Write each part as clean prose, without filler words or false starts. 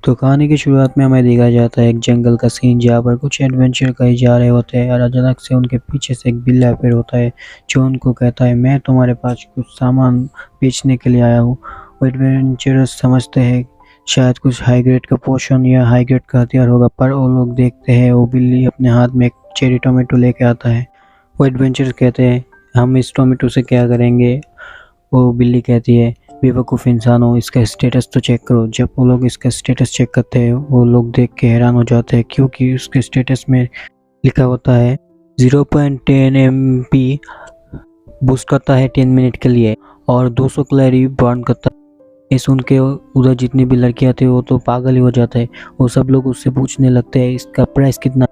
तो कहानी की शुरुआत में हमें देखा जाता है एक जंगल का सीन जहाँ पर कुछ एडवेंचर कहीं जा रहे होते हैं और अचानक से उनके पीछे से एक बिल्ला अपीयर होता है जो उनको कहता है मैं तुम्हारे पास कुछ सामान बेचने के लिए आया हूँ। वो एडवेंचरर्स समझते हैं शायद कुछ हाई ग्रेड का पोशन या हाई ग्रेड का हथियार होगा, पर वो लोग देखते हैं वो बिल्ली अपने हाथ में एक चेरी टोमेटो लेके आता है। वो एडवेंचरर्स कहते हैं हम इस टोमेटो से क्या करेंगे। वो बिल्ली कहती है बेवकूफ़ इंसान हो, इसका स्टेटस तो चेक करो। जब वो लोग इसका स्टेटस चेक करते हैं वो लोग देख के हैरान हो जाते हैं क्योंकि उसके स्टेटस में लिखा होता है 0.10 MP बूस्ट करता है 10 मिनट के लिए और 200 कैलोरी बर्न करता है। ये सुन के उधर जितनी भी लड़कियां थे वो तो पागल ही हो जाते हैं। वो सब लोग उससे पूछने लगते हैं इसका प्राइस कितना।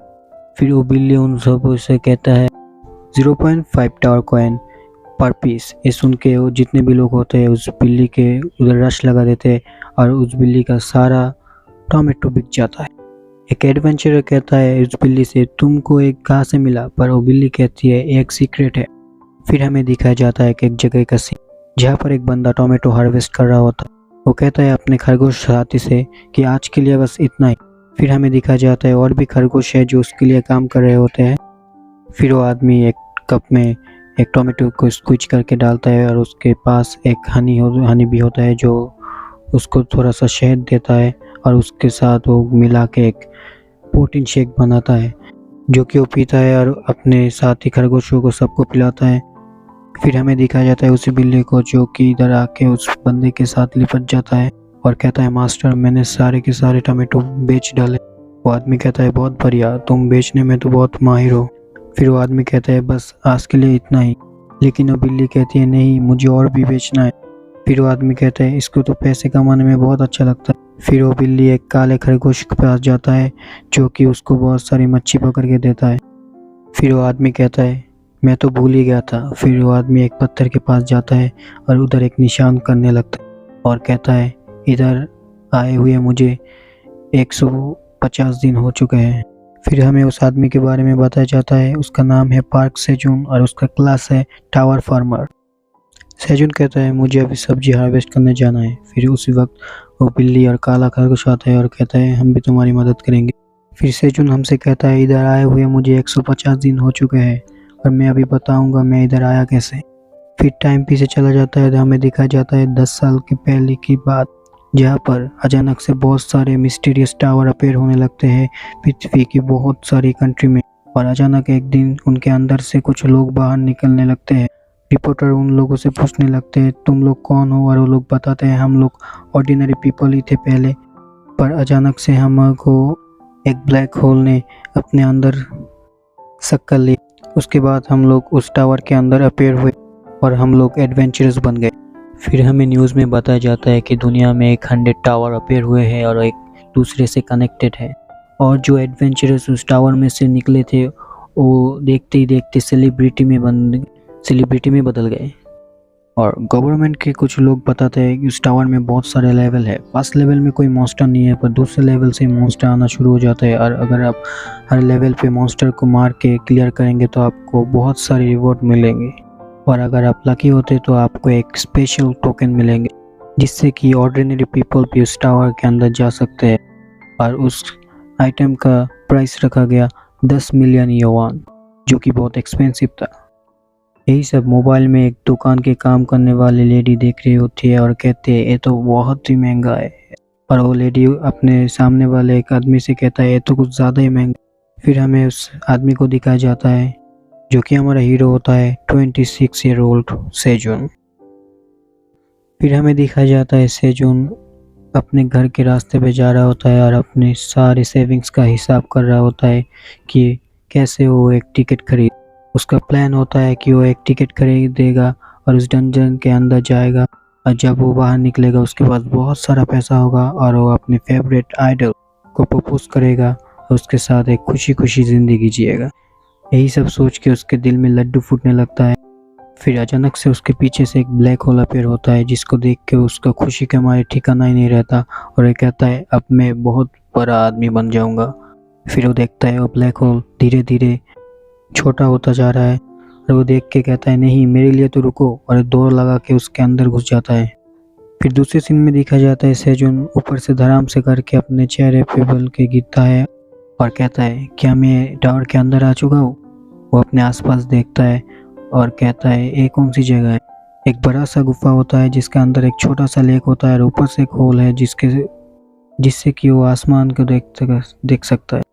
फिर वो बिल्ली उन सब से कहता है 0.5 टावर कॉइन पर पीस। ये सुन के वो जितने भी लोग होते हैं उस बिल्ली के उधर रश लगा देते हैं और उस बिल्ली का सारा टोमेटो बिक जाता है। एक एडवेंचरर कहता है उस बिल्ली से तुमको एक कहाँ से मिला, पर वो बिल्ली कहती है एक सीक्रेट है। फिर हमें दिखाया जाता है कि एक जगह का सीन जहाँ पर एक बंदा टोमेटो हार्वेस्ट कर रहा होता है। वो कहता है अपने खरगोश साथी से कि आज के लिए बस इतना ही। फिर हमें दिखाया जाता है और भी खरगोश है जो उसके लिए काम कर रहे होते हैं। फिर वो आदमी एक कप में एक टोमेटो को स्क्विच करके डालता है और उसके पास एक हनी भी होता है जो उसको थोड़ा सा शहद देता है और उसके साथ वो मिला के एक प्रोटीन शेक बनाता है जो कि वो पीता है और अपने साथी खरगोशों को सबको पिलाता है। फिर हमें दिखाया जाता है उसी बिल्ली को जो कि इधर आके उस बंदे के साथ लिपट जाता है और कहता है मास्टर मैंने सारे के सारे टोमेटो बेच डाले। वो आदमी कहता है बहुत बढ़िया, तुम बेचने में तो बहुत माहिर हो। फिर वो आदमी कहता है बस आज के लिए इतना ही, लेकिन वो बिल्ली कहती है नहीं मुझे और भी बेचना है। फिर वो आदमी कहता है इसको तो पैसे कमाने में बहुत अच्छा लगता है। फिर वो बिल्ली एक काले खरगोश के पास जाता है जो कि उसको बहुत सारी मच्छी पकड़ के देता है। फिर वो आदमी कहता है मैं तो भूल ही गया था। फिर वो आदमी एक पत्थर के पास जाता है और उधर एक निशान करने लगता है और कहता है इधर आए हुए मुझे 150 दिन हो चुके हैं। फिर हमें उस आदमी के बारे में बताया जाता है उसका नाम है पार्क सेजून और उसका क्लास है टावर फार्मर। सेजून कहता है मुझे अभी सब्जी हार्वेस्ट करने जाना है। फिर उसी वक्त वो बिल्ली और काला खरगोश आता है और कहता है हम भी तुम्हारी मदद करेंगे। फिर सेजून हमसे कहता है इधर आए हुए मुझे 150 दिन हो चुके हैं और मैं अभी बताऊंगा मैं इधर आया कैसे। फिर टाइम पीछे चला जाता है तो हमें दिखाया जाता है 10 साल के पहले की बात जहाँ पर अचानक से बहुत सारे मिस्टीरियस टावर अपीयर होने लगते हैं पृथ्वी की बहुत सारी कंट्री में। और अचानक एक दिन उनके अंदर से कुछ लोग बाहर निकलने लगते हैं। रिपोर्टर उन लोगों से पूछने लगते हैं तुम लोग कौन हो, और वो लोग बताते हैं हम लोग ऑर्डिनरी पीपल ही थे पहले, पर अचानक से हमको एक ब्लैक होल ने अपने अंदर सक कर ली। उसके बाद हम लोग उस टावर के अंदर अपीयर हुए और हम लोग एडवेंचरर्स बन गए। फिर हमें न्यूज़ में बताया जाता है कि दुनिया में 100 टावर अपीयर हुए हैं और एक दूसरे से कनेक्टेड है और जो एडवेंचरर्स उस टावर में से निकले थे वो देखते ही देखते सेलिब्रिटी में बदल गए। और गवर्नमेंट के कुछ लोग बताते हैं कि उस टावर में बहुत सारे लेवल है। फर्स्ट लेवल में कोई मॉन्स्टर नहीं है पर दूसरे लेवल से मॉन्स्टर आना शुरू हो जाता है और अगर आप हर लेवल पे मॉन्स्टर को मार के क्लियर करेंगे तो आपको बहुत सारे रिवॉर्ड मिलेंगे और अगर आप लकी होते तो आपको एक स्पेशल टोकन मिलेंगे जिससे कि ऑर्डिनरी पीपल भी उस टावर के अंदर जा सकते हैं। और उस आइटम का प्राइस रखा गया 10 मिलियन युआन जो कि बहुत एक्सपेंसिव था। यही सब मोबाइल में एक दुकान के काम करने वाली लेडी देख रही होती है और कहते हैं ये तो बहुत ही महंगा है। और वो लेडी अपने सामने वाले एक आदमी से कहता है ये तो कुछ ज़्यादा ही महंगा। फिर हमें उस आदमी को दिखाया जाता है जो कि हमारा हीरो होता है 26 ईयर ओल्ड सेजून। फिर हमें दिखाया जाता है सेजून अपने घर के रास्ते पे जा रहा होता है और अपने सारे सेविंग्स का हिसाब कर रहा होता है कि कैसे वो एक टिकट खरीद। उसका प्लान होता है कि वो एक टिकट खरीदेगा और उस डंजन के अंदर जाएगा और जब वो बाहर निकलेगा उसके पास बहुत सारा पैसा होगा और वो अपने फेवरेट आइडल को प्रपोज करेगा और उसके साथ एक खुशी खुशी ज़िंदगी जिएगा। यही सब सोच के उसके दिल में लड्डू फूटने लगता है। फिर अचानक से उसके पीछे से एक ब्लैक होल अपीयर होता है जिसको देख के उसका खुशी के हमारे ठिकाना ही नहीं रहता और ये कहता है अब मैं बहुत बड़ा आदमी बन जाऊंगा। फिर वो देखता है वो ब्लैक होल धीरे धीरे छोटा होता जा रहा है और वो देख के कहता है नहीं मेरे लिए तो रुको, और दौड़ लगा के उसके अंदर घुस जाता है। फिर दूसरे सीन में देखा जाता है सेजुन ऊपर से धड़ाम से करके अपने चेहरे पे बल के गिरता है और कहता है क्या मैं टावर के अंदर आ चुका हूँ। वो अपने आसपास देखता है और कहता है ये कौन सी जगह है। एक बड़ा सा गुफा होता है जिसके अंदर एक छोटा सा लेक होता है और ऊपर से एक होल है जिससे कि वो आसमान को देख सकता है।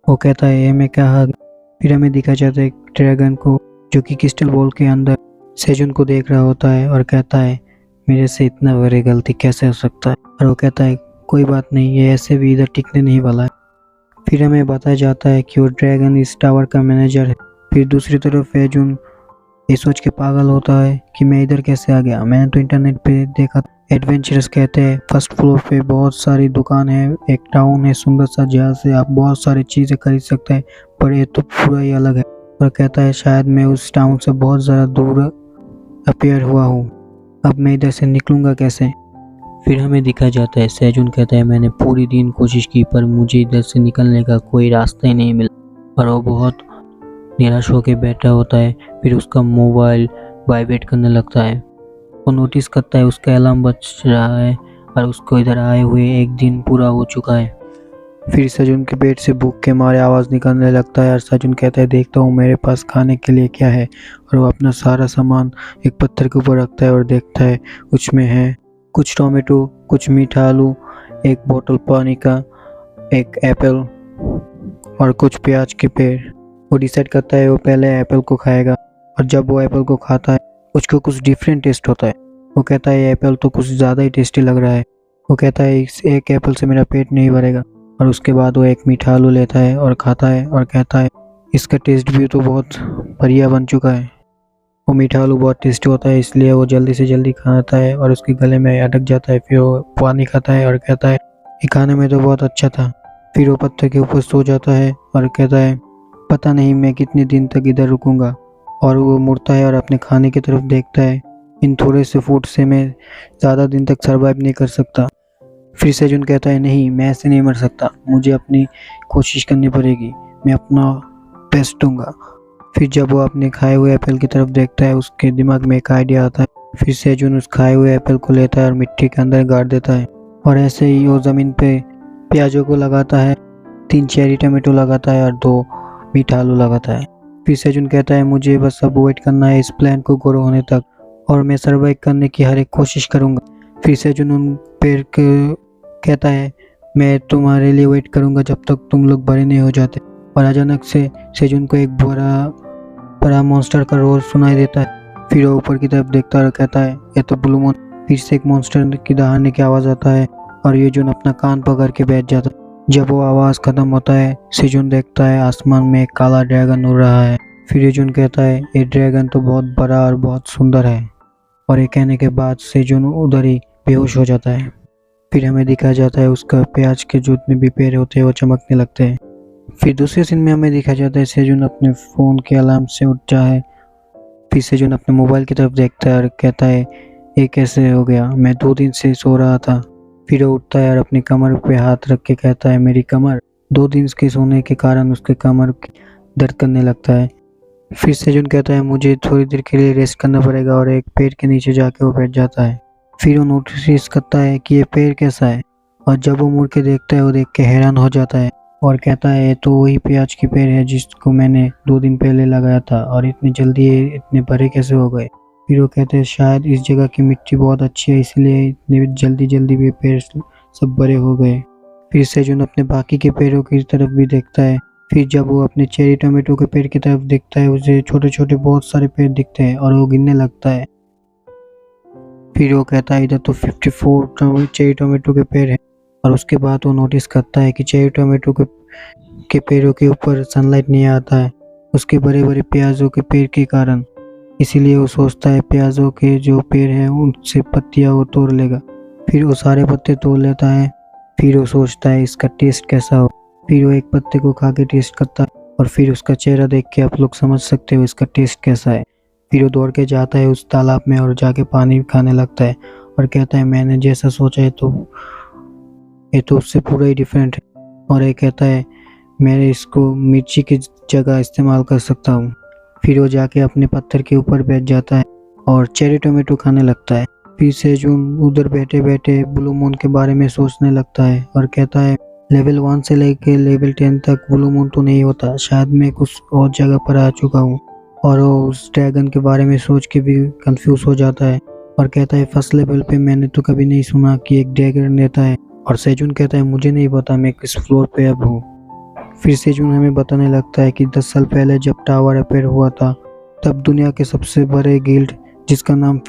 वो कहता है ये मैं क्या आ गया। फिर हमें दिखा जाता है एक ड्रैगन को जो कि क्रिस्टल बॉल के अंदर सेजुन को देख रहा होता है और कहता है मेरे से इतना बड़ी गलती कैसे हो सकता है। और वो कहता है कोई बात नहीं, ये ऐसे भी इधर टिकने नहीं वाला है। फिर हमें बताया जाता है कि वो ड्रैगन इस टावर का मैनेजर है। फिर दूसरी तरफ सेजुन ये सोच के पागल होता है कि मैं इधर कैसे आ गया, मैंने तो इंटरनेट पे देखा। एडवेंचरस कहते हैं फर्स्ट फ्लोर पे बहुत सारी दुकान है, एक टाउन है सुंदर सा जहाँ से आप बहुत सारी चीज़ें खरीद सकते हैं, पर ये तो पूरा ही अलग है। और कहता है शायद मैं उस टाउन से बहुत ज़्यादा दूर अपेयर हुआ हूँ, अब मैं इधर से निकलूँगा कैसे। फिर हमें दिखा जाता है सेजुन कहता है मैंने पूरी दिन कोशिश की पर मुझे इधर से निकलने का कोई रास्ता ही नहीं मिला। और वो बहुत निराश होकर बैठा होता है। फिर उसका मोबाइल वाइब्रेट करने लगता है। वो नोटिस करता है उसका अलार्म बज रहा है और उसको इधर आए हुए एक दिन पूरा हो चुका है। फिर सजुन के पेट से भूख के मारे आवाज़ निकलने लगता है और सजुन कहता है देखता हूँ मेरे पास खाने के लिए क्या है। और वो अपना सारा सामान एक पत्थर के ऊपर रखता है और देखता है उसमें है कुछ टोमेटो, कुछ मीठा आलू, एक बोतल पानी का, एक एप्पल और कुछ प्याज के पेड़। वो डिसाइड करता है वो पहले एप्पल को खाएगा और जब वो एप्पल को खाता है उसको कुछ डिफरेंट टेस्ट होता है। वो कहता है ये एप्पल तो कुछ ज़्यादा ही टेस्टी लग रहा है। वो कहता है इस एक एप्पल से मेरा पेट नहीं भरेगा। और उसके बाद वो एक मीठा आलू लेता है और खाता है और कहता है इसका टेस्ट भी तो बहुत बढ़िया बन चुका है। वो मीठा आलू बहुत टेस्टी होता है इसलिए वो जल्दी से जल्दी खाता है और उसके गले में अटक जाता है। फिर वो पानी खाता है और कहता है ये खाने में तो बहुत अच्छा था। फिर वो पत्थर के ऊपर सो जाता है और कहता है पता नहीं मैं कितने दिन तक इधर रुकूंगा। और वो मुड़ता है और अपने खाने की तरफ देखता है, इन थोड़े से फूड से मैं ज़्यादा दिन तक सर्वाइव नहीं कर सकता। फिर सेजुन कहता है नहीं मैं ऐसे नहीं मर सकता, मुझे अपनी कोशिश करनी पड़ेगी, मैं अपना बेस्ट दूंगा। फिर जब वो अपने खाए हुए एप्पल की तरफ देखता है उसके दिमाग में एक आइडिया आता है। फिर सेजुन उस खाए हुए एप्पल को लेता है और मिट्टी के अंदर गाड़ देता है और ऐसे ही वो ज़मीन पे प्याजों को लगाता है, 3 चेरी टमाटो लगाता है और 2 मीठा आलू लगाता है। फिर सेजुन कहता है मुझे बस अब वेट करना है इस प्लान को ग्रो होने तक और मैं सर्वाइव करने की हर एक कोशिश करूँगा। फिर सेजुन उन पेड़ को कहता है मैं तुम्हारे लिए वेट करूँगा जब तक तुम लोग बड़े नहीं हो जाते। और अचानक से सेजुन को एक बड़ा मॉन्स्टर का रोर सुनाई देता है। फिर वो ऊपर की तरफ देखता है और कहता है ये तो ब्लू मून। फिर से एक मॉन्स्टर की दहाड़ने की आवाज़ आता है और ये जोन अपना कान पकड़ के बैठ जाता है। जब वो आवाज़ खत्म होता है सेजुन देखता है आसमान में एक काला ड्रैगन उड़ रहा है। फिर सेजुन कहता है ये ड्रैगन तो बहुत बड़ा और बहुत सुंदर है। और ये कहने के बाद सेजुन उधर ही बेहोश हो जाता है। फिर हमें दिखाया जाता है उसका प्याज के जितने भी पेड़ होते हैं वो चमकने लगते हैं। फिर दूसरे सीन में हमें दिखाया जाता है सेजुन अपने फ़ोन के अलार्म से उठता है। फिर सेजुन अपने मोबाइल की तरफ देखता है और कहता है ये कैसे हो गया, मैं 2 दिन से सो रहा था। फिर वो उठता है और अपनी कमर पे हाथ रख के कहता है मेरी कमर। 2 दिन के सोने के कारण उसके कमर दर्द करने लगता है। फिर सेजुन कहता है मुझे थोड़ी देर के लिए रेस्ट करना पड़ेगा और एक पेड़ के नीचे जाके वो बैठ जाता है। फिर वो नोटिस करता है कि ये पेड़ कैसा है और जब वो मुड़ के देखता है वो देख के हैरान हो जाता है और कहता है ये तो वही प्याज के पेड़ है जिसको मैंने 2 दिन पहले लगाया था और इतनी जल्दी ये इतने बड़े कैसे हो गए। फिर वो कहते हैं शायद इस जगह की मिट्टी बहुत अच्छी है इसलिए इतने जल्दी भी पेड़ सब बड़े हो गए। फिर सेजुन अपने बाकी के पेड़ों की तरफ भी देखता है। फिर जब वो अपने चेरी टोमेटो के पेड़ की तरफ देखता है उसे छोटे छोटे बहुत सारे पेड़ दिखते हैं और वो गिनने लगता है। फिर वो कहता है इधर तो 54 चेरी टोमेटो के पेड़ हैं। और उसके बाद वो नोटिस करता है कि चेरी टोमेटो के पेड़ों के ऊपर सनलाइट नहीं आता है उसके बड़े बड़े प्याजों के पेड़ के कारण। इसीलिए वो सोचता है प्याजों के जो पेड़ हैं उनसे पत्तियाँ वो तोड़ लेगा। फिर वो सारे पत्ते तोड़ लेता है। फिर वो सोचता है इसका टेस्ट कैसा हो। फिर वो एक पत्ते को खा के टेस्ट करता है और फिर उसका चेहरा देख के आप लोग समझ सकते हो इसका टेस्ट कैसा है। फिर वो दौड़ के जाता है उस तालाब में और जाके पानी खाने लगता है और कहता है मैंने जैसा सोचा है तो ये तो उससे पूरा ही डिफरेंट है। और ये कहता है मैं इसको मिर्ची की जगह इस्तेमाल कर सकता हूँ। फिर वो जाके अपने पत्थर के ऊपर बैठ जाता है और चेरी टोमेटो खाने लगता है। फिर सेजुन उधर बैठे बैठे ब्लू मून के बारे में सोचने लगता है और कहता है लेवल 1 से लेके लेवल 10 तक ब्लू मून तो नहीं होता, शायद मैं कुछ और जगह पर आ चुका हूँ। और वो उस ड्रैगन के बारे में सोच के भी कंफ्यूज हो जाता है और कहता है फर्स्ट लेवल पे मैंने तो कभी नहीं सुना कि एक ड्रैगन रहता है। और सेजुन कहता है मुझे नहीं पता मैं किस फ्लोर पे अब हूँ। फिर सेजुन हमें बताने लगता है कि 10 साल पहले जब टावर अपेयर हुआ था तब दुनिया के सबसे बड़े गिल्ड जिसका नाम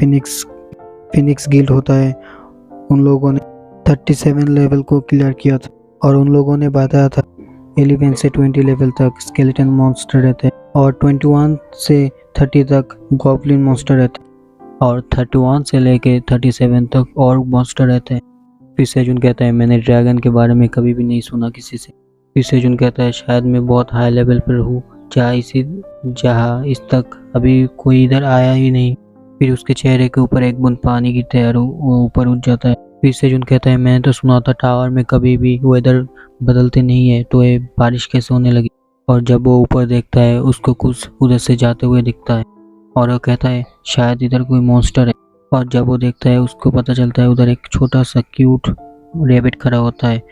फिनिक्स गिल्ड होता है, उन लोगों ने 37 लेवल को क्लियर किया था और उन लोगों ने बताया था 11 से 20 लेवल तक स्केलेटन मॉन्स्टर रहते हैं और 21 से 30 तक गॉब्लिन मॉन्स्टर रहते हैं और 31 से लेके 37 तक और मॉन्स्टर रहते हैं। फिर सेजुन कहता है मैंने ड्रैगन के बारे में कभी भी नहीं सुना किसी से। फिर सेजुन कहता है शायद मैं बहुत हाई लेवल पर हूँ जहाँ इस तक अभी कोई इधर आया ही नहीं। फिर उसके चेहरे के ऊपर एक बूंद पानी गिरता है और वो ऊपर उठ जाता है। फिर सेजुन कहता है मैंने तो सुना था टावर में कभी भी वेदर बदलते नहीं है, तो ये बारिश कैसे होने लगी। और जब वो ऊपर देखता है उसको कुछ उधर से जाते हुए दिखता है और वो कहता है शायद इधर कोई मॉन्स्टर है। और जब वो देखता है उसको पता चलता है उधर एक छोटा सा क्यूट रैबिट खड़ा होता है